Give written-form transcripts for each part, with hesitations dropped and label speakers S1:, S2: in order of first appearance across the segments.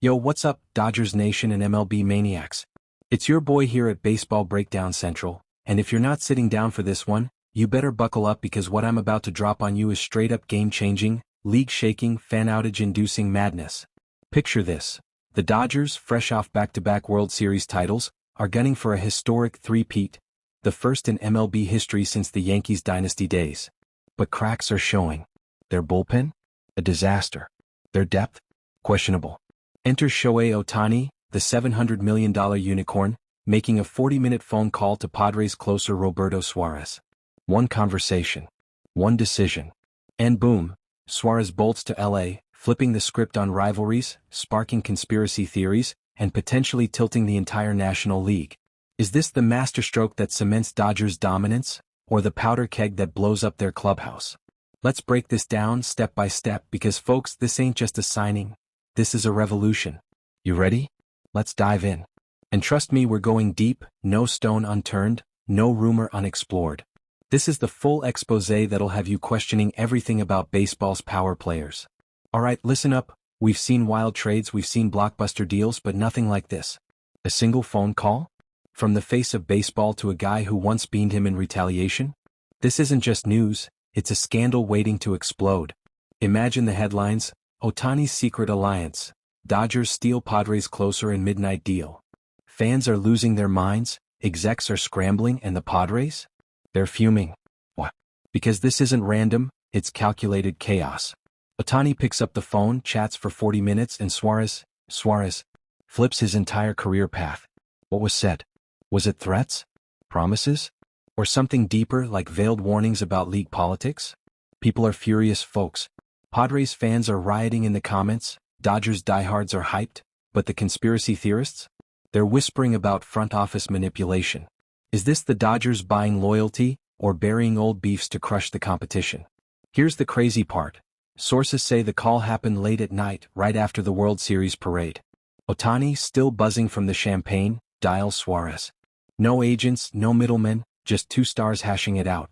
S1: Yo, what's up, Dodgers Nation and MLB Maniacs? It's your boy here at Baseball Breakdown Central, and if you're not sitting down for this one, you better buckle up because what I'm about to drop on you is straight-up game-changing, league-shaking, fan outage-inducing madness. Picture this. The Dodgers, fresh off back-to-back World Series titles, are gunning for a historic three-peat, the first in MLB history since the Yankees dynasty days. But cracks are showing. Their bullpen? A disaster. Their depth? Questionable. Enter Shohei Ohtani, the $700 million unicorn, making a 40-minute phone call to Padres closer Roberto Suárez. One conversation. One decision. And boom, Suárez bolts to LA, flipping the script on rivalries, sparking conspiracy theories, and potentially tilting the entire National League. Is this the masterstroke that cements Dodgers' dominance, or the powder keg that blows up their clubhouse? Let's break this down step by step because folks, this ain't just a signing. This is a revolution. You ready? Let's dive in. And trust me, we're going deep, no stone unturned, no rumor unexplored. This is the full exposé that'll have you questioning everything about baseball's power players. Alright, listen up, we've seen wild trades, we've seen blockbuster deals, but nothing like this. A single phone call? From the face of baseball to a guy who once beamed him in retaliation? This isn't just news, it's a scandal waiting to explode. Imagine the headlines: Ohtani's secret alliance, Dodgers steal Padres closer in midnight deal. Fans are losing their minds, execs are scrambling, and the Padres? They're fuming. What? Because this isn't random, it's calculated chaos. Ohtani picks up the phone, chats for 40 minutes, and Suárez, flips his entire career path. What was said? Was it threats? Promises? Or something deeper like veiled warnings about league politics? People are furious, folks. Padres fans are rioting in the comments, Dodgers diehards are hyped, but the conspiracy theorists? They're whispering about front office manipulation. Is this the Dodgers buying loyalty, or burying old beefs to crush the competition? Here's the crazy part. Sources say the call happened late at night, right after the World Series parade. Ohtani, still buzzing from the champagne, dials Suárez. No agents, no middlemen, just two stars hashing it out.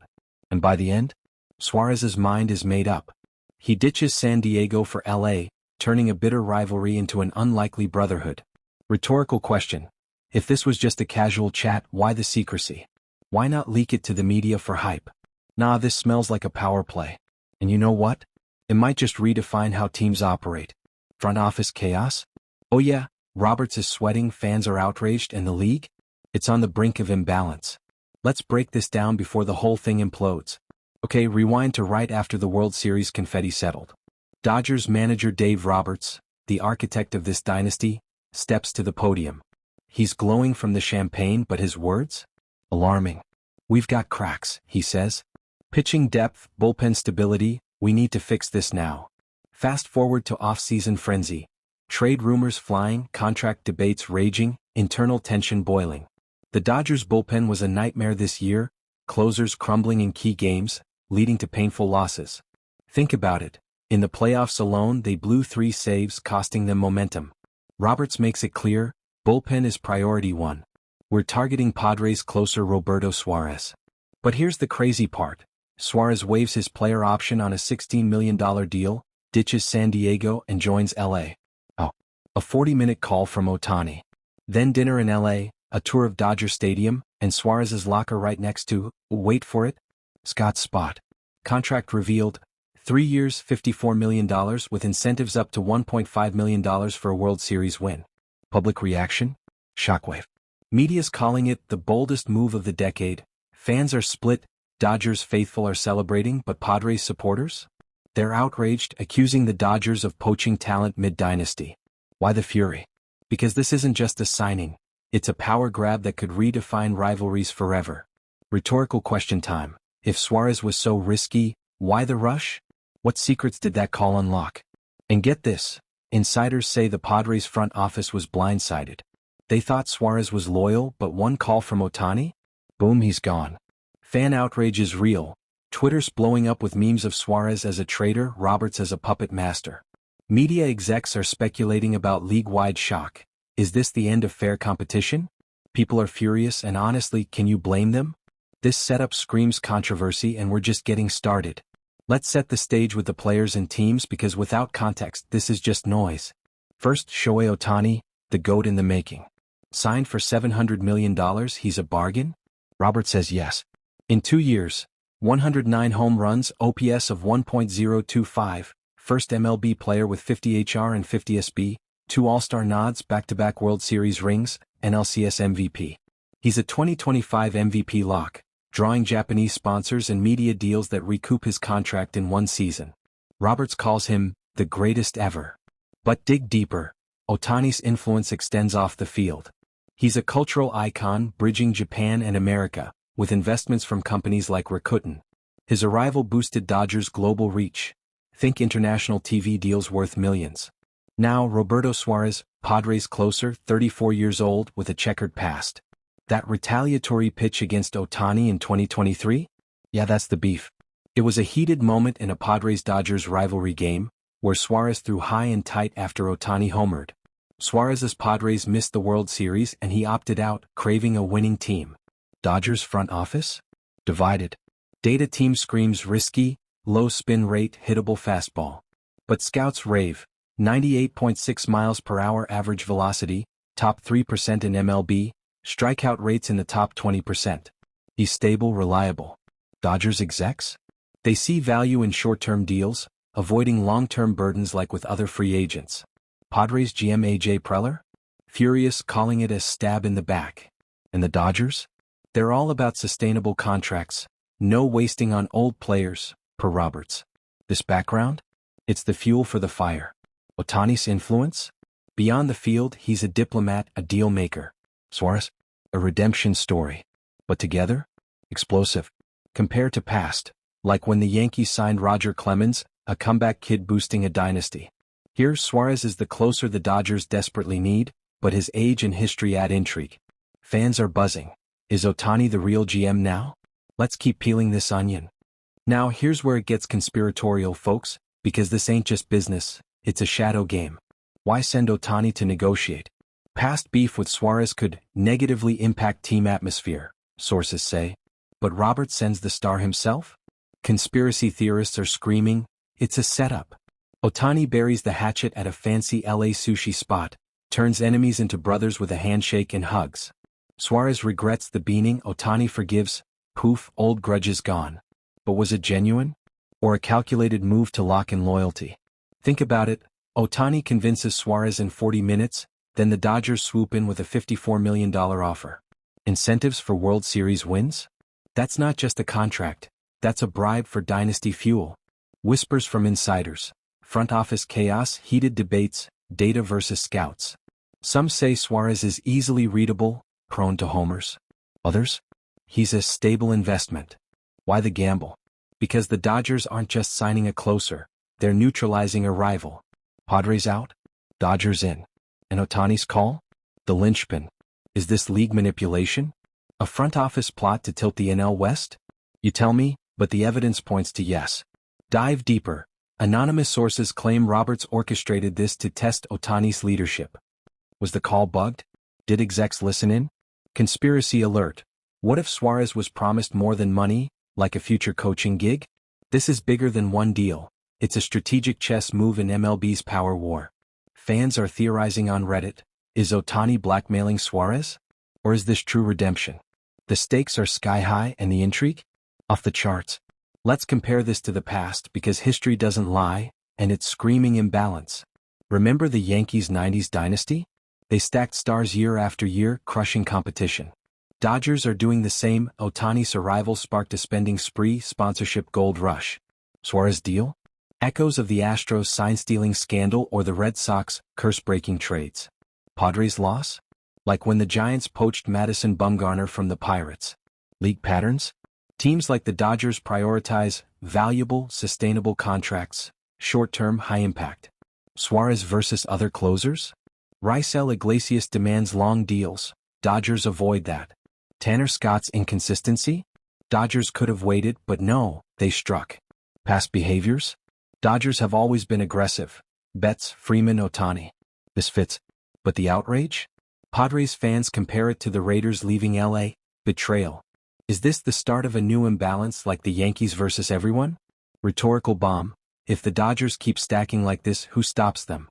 S1: And by the end, Suárez's mind is made up. He ditches San Diego for LA, turning a bitter rivalry into an unlikely brotherhood. Rhetorical question. If this was just a casual chat, why the secrecy? Why not leak it to the media for hype? Nah, this smells like a power play. And you know what? It might just redefine how teams operate. Front office chaos? Oh yeah, Roberts is sweating, fans are outraged, and the league? It's on the brink of imbalance. Let's break this down before the whole thing implodes. Okay, rewind to right after the World Series confetti settled. Dodgers manager Dave Roberts, the architect of this dynasty, steps to the podium. He's glowing from the champagne, but his words? Alarming. We've got cracks, he says. Pitching depth, bullpen stability, we need to fix this now. Fast forward to off-season frenzy. Trade rumors flying, contract debates raging, internal tension boiling. The Dodgers bullpen was a nightmare this year, closers crumbling in key games, leading to painful losses. Think about it. In the playoffs alone, they blew 3 saves, costing them momentum. Roberts makes it clear, bullpen is priority 1. We're targeting Padres closer Roberto Suárez. But here's the crazy part. Suárez waives his player option on a $16 million deal, ditches San Diego, and joins LA. Oh, a 40-minute call from Ohtani. Then dinner in LA, a tour of Dodger Stadium, and Suárez's locker right next to, wait for it, Scott's spot. Contract revealed, 3 years, $54 million with incentives up to $1.5 million for a World Series win. Public reaction? Shockwave. Media's calling it the boldest move of the decade. Fans are split, Dodgers faithful are celebrating, but Padres supporters? They're outraged, accusing the Dodgers of poaching talent mid-dynasty. Why the fury? Because this isn't just a signing. It's a power grab that could redefine rivalries forever. Rhetorical question time. If Suárez was so risky, why the rush? What secrets did that call unlock? And get this, insiders say the Padres front office was blindsided. They thought Suárez was loyal, but one call from Ohtani? Boom, he's gone. Fan outrage is real. Twitter's blowing up with memes of Suárez as a traitor, Roberts as a puppet master. Media execs are speculating about league-wide shock. Is this the end of fair competition? People are furious, and honestly, can you blame them? This setup screams controversy, and we're just getting started. Let's set the stage with the players and teams because without context, this is just noise. First, Shohei Ohtani, the GOAT in the making. Signed for $700 million, he's a bargain? Robert says yes. In 2 years, 109 home runs, OPS of 1.025, first MLB player with 50 HR and 50 SB, 2 All-Star nods, back-to-back World Series rings, NLCS MVP. He's a 2025 MVP lock, drawing Japanese sponsors and media deals that recoup his contract in 1 season. Roberts calls him the greatest ever. But dig deeper, Ohtani's influence extends off the field. He's a cultural icon bridging Japan and America, with investments from companies like RECRUITMENT. His arrival boosted Dodgers' global reach. Think international TV deals worth millions. Now Roberto Suárez, Padres closer, 34 years old with a checkered past. That retaliatory pitch against Ohtani in 2023? Yeah, that's the beef. It was a heated moment in a Padres-Dodgers rivalry game, where Suárez threw high and tight after Ohtani homered. Suárez's Padres missed the World Series and he opted out, craving a winning team. Dodgers front office? Divided. Data team screams risky, low spin rate, hittable fastball. But scouts rave, 98.6 miles per hour average velocity, top 3% in MLB, strikeout rates in the top 20%. He's stable, reliable. Dodgers execs? They see value in short-term deals, avoiding long-term burdens like with other free agents. Padres GM A.J. Preller? Furious, calling it a stab in the back. And the Dodgers? They're all about sustainable contracts, no wasting on old players, per Roberts. This background? It's the fuel for the fire. Ohtani's influence? Beyond the field, he's a diplomat, a deal maker. Suárez? A redemption story. But together? Explosive. Compared to past, like when the Yankees signed Roger Clemens, a comeback kid boosting a dynasty. Here, Suárez is the closer the Dodgers desperately need, but his age and history add intrigue. Fans are buzzing. Is Ohtani the real GM now? Let's keep peeling this onion. Now here's where it gets conspiratorial, folks, because this ain't just business, it's a shadow game. Why send Ohtani to negotiate? Past beef with Suárez could negatively impact team atmosphere, sources say. But Roberts sends the star himself? Conspiracy theorists are screaming, it's a setup. Ohtani buries the hatchet at a fancy LA sushi spot, turns enemies into brothers with a handshake and hugs. Suárez regrets the beaning, Ohtani forgives, poof, old grudges gone. But was it genuine? Or a calculated move to lock in loyalty? Think about it, Ohtani convinces Suárez in 40 minutes, then the Dodgers swoop in with a $54 million offer. Incentives for World Series wins? That's not just a contract, that's a bribe for dynasty fuel. Whispers from insiders. Front office chaos, heated debates, data versus scouts. Some say Suárez is easily readable, prone to homers. Others? He's a stable investment. Why the gamble? Because the Dodgers aren't just signing a closer, they're neutralizing a rival. Padres out? Dodgers in. And Ohtani's call? The linchpin. Is this league manipulation? A front office plot to tilt the NL West? You tell me, but the evidence points to yes. Dive deeper. Anonymous sources claim Roberts orchestrated this to test Ohtani's leadership. Was the call bugged? Did execs listen in? Conspiracy alert. What if Suárez was promised more than money, like a future coaching gig? This is bigger than one deal. It's a strategic chess move in MLB's power war. Fans are theorizing on Reddit. Is Ohtani blackmailing Suárez? Or is this true redemption? The stakes are sky high and the intrigue? Off the charts. Let's compare this to the past because history doesn't lie, and it's screaming imbalance. Remember the Yankees' 90s dynasty? They stacked stars year after year, crushing competition. Dodgers are doing the same. Ohtani's arrival sparked a spending spree, sponsorship gold rush. Suárez deal? Echoes of the Astros sign-stealing scandal or the Red Sox curse-breaking trades. Padres loss? Like when the Giants poached Madison Bumgarner from the Pirates. League patterns? Teams like the Dodgers prioritize valuable, sustainable contracts, short-term, high-impact. Suárez versus other closers? Raisel Iglesias demands long deals. Dodgers avoid that. Tanner Scott's inconsistency? Dodgers could have waited, but no, they struck. Past behaviors? Dodgers have always been aggressive. Betts, Freeman, Ohtani. This fits. But the outrage? Padres fans compare it to the Raiders leaving LA. Betrayal. Is this the start of a new imbalance like the Yankees versus everyone? Rhetorical bomb. If the Dodgers keep stacking like this, who stops them?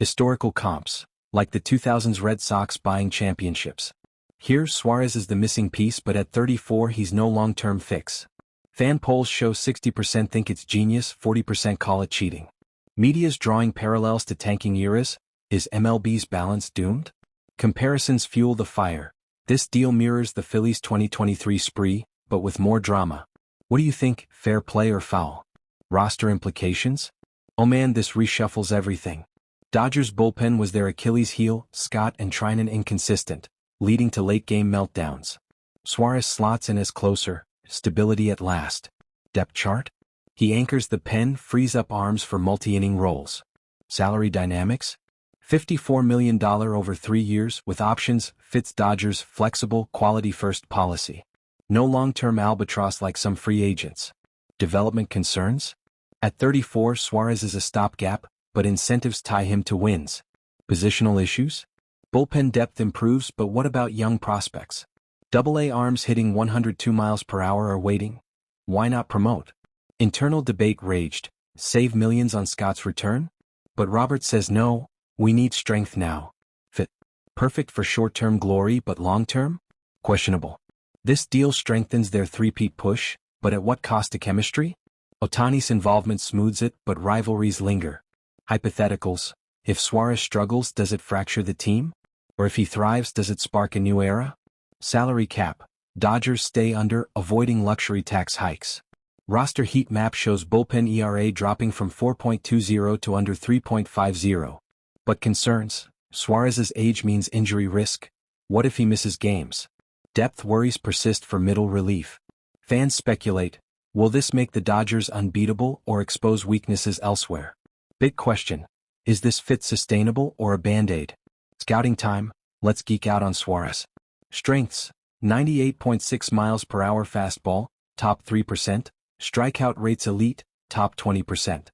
S1: Historical comps, like the 2000s Red Sox buying championships. Here Suárez is the missing piece, but at 34 he's no long-term fix. Fan polls show 60% think it's genius, 40% call it cheating. Media's drawing parallels to tanking eras. Is MLB's balance doomed? Comparisons fuel the fire. This deal mirrors the Phillies' 2023 spree, but with more drama. What do you think, fair play or foul? Roster implications? Oh man, this reshuffles everything. Dodgers bullpen was their Achilles heel, Scott and Trinan inconsistent, leading to late-game meltdowns. Suárez slots in as closer, stability at last. Depth chart? He anchors the pen, frees up arms for multi-inning roles. Salary dynamics? $54 million over 3 years with options fits Dodgers' flexible, quality-first policy. No long-term albatross like some free agents. Development concerns? At 34, Suárez is a stopgap, but incentives tie him to wins. Positional issues? Bullpen depth improves, but what about young prospects? AA arms hitting 102 miles per hour are waiting. Why not promote? Internal debate raged. Save millions on Scott's return? But Robert says no, we need strength now. Fit. Perfect for short-term glory, but long-term? Questionable. This deal strengthens their three-peat push, but at what cost to chemistry? Ohtani's involvement smooths it, but rivalries linger. Hypotheticals. If Suárez struggles, does it fracture the team? Or if he thrives, does it spark a new era? Salary cap. Dodgers stay under, avoiding luxury tax hikes. Roster heat map shows bullpen ERA dropping from 4.20 to under 3.50. But concerns. Suárez's age means injury risk. What if he misses games? Depth worries persist for middle relief. Fans speculate. Will this make the Dodgers unbeatable or expose weaknesses elsewhere? Big question. Is this fit sustainable or a band-aid? Scouting time. Let's geek out on Suárez. Strengths. 98.6 miles per hour fastball, top 3%. Strikeout rates elite, top 20%.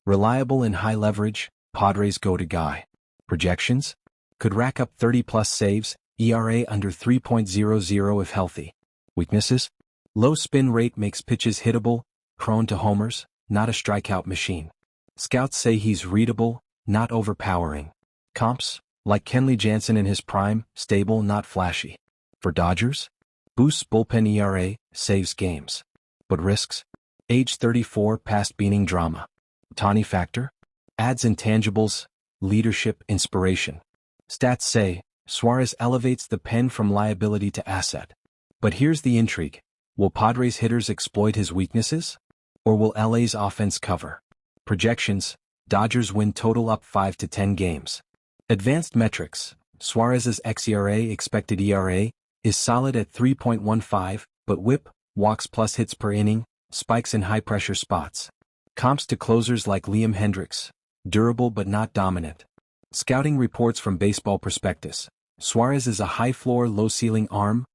S1: Reliable in high leverage, Padres go-to guy. Projections? Could rack up 30-plus saves, ERA under 3.00 if healthy. Weaknesses? Low spin rate makes pitches hittable, prone to homers, not a strikeout machine. Scouts say he's readable, not overpowering. Comps? Like Kenley Jansen in his prime, stable, not flashy. For Dodgers? Boosts bullpen ERA, saves games. But risks? Age 34 past beaning drama. Ohtani factor? Adds intangibles, leadership, inspiration. Stats say, Suárez elevates the pen from liability to asset. But here's the intrigue. Will Padres hitters exploit his weaknesses? Or will LA's offense cover? Projections, Dodgers win total up 5 to 10 games. Advanced metrics, Suárez's xERA expected ERA is solid at 3.15, but whip, walks plus hits per inning, spikes in high-pressure spots. Comps to closers like Liam Hendricks, durable but not dominant. Scouting reports from Baseball Prospectus, Suárez is a high-floor, low-ceiling arm,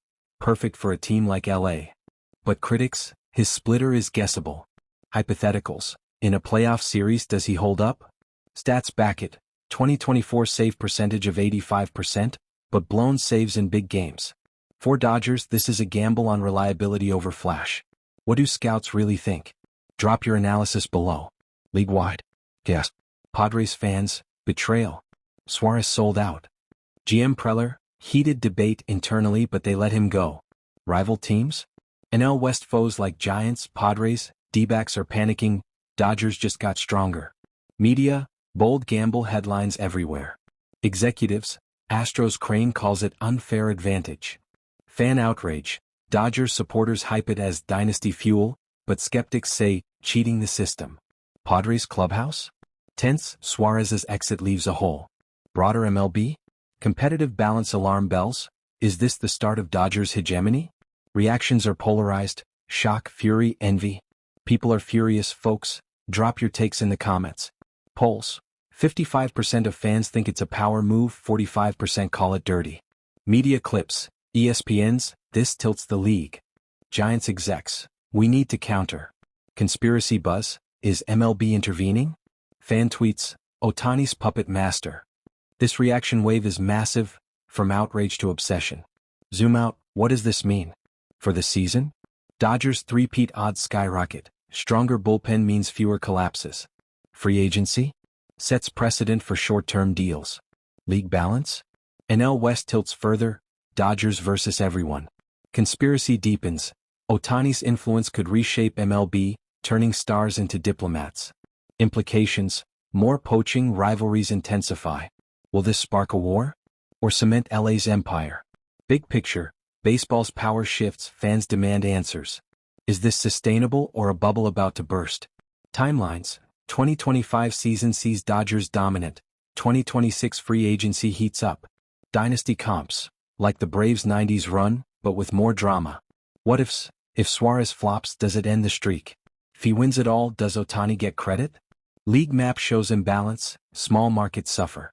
S1: perfect for a team like LA. But critics, his splitter is guessable. Hypotheticals, in a playoff series does he hold up? Stats back it, 2024 save percentage of 85%, but blown saves in big games. For Dodgers, this is a gamble on reliability over flash. What do scouts really think? Drop your analysis below. League-wide? Guess. Padres fans, betrayal. Suárez sold out. GM Preller, heated debate internally but they let him go. Rival teams? NL West foes like Giants, Padres, D-backs are panicking, Dodgers just got stronger. Media, bold gamble headlines everywhere. Executives, Astros Crane calls it unfair advantage. Fan outrage, Dodgers supporters hype it as dynasty fuel, but skeptics say, cheating the system. Padres clubhouse? Tense, Suárez's exit leaves a hole. Broader MLB? Competitive balance alarm bells? Is this the start of Dodgers' hegemony? Reactions are polarized, shock, fury, envy. People are furious, folks. Drop your takes in the comments. Polls. 55% of fans think it's a power move, 45% call it dirty. Media clips. ESPN's, this tilts the league. Giants execs, we need to counter. Conspiracy buzz, is MLB intervening? Fan tweets, Ohtani's puppet master. This reaction wave is massive, from outrage to obsession. Zoom out, what does this mean? For the season? Dodgers three-peat odds skyrocket, stronger bullpen means fewer collapses. Free agency? Sets precedent for short-term deals. League balance? NL West tilts further, Dodgers versus everyone. Conspiracy deepens. Ohtani's influence could reshape MLB, turning stars into diplomats. Implications: more poaching, rivalries intensify. Will this spark a war? Or cement LA's empire? Big picture, baseball's power shifts, fans demand answers. Is this sustainable or a bubble about to burst? Timelines: 2025 season sees Dodgers dominant. 2026 free agency heats up. Dynasty comps: like the Braves' 90s run, but with more drama. What ifs? If Suárez flops, does it end the streak? If he wins it all, does Ohtani get credit? League map shows imbalance, small markets suffer.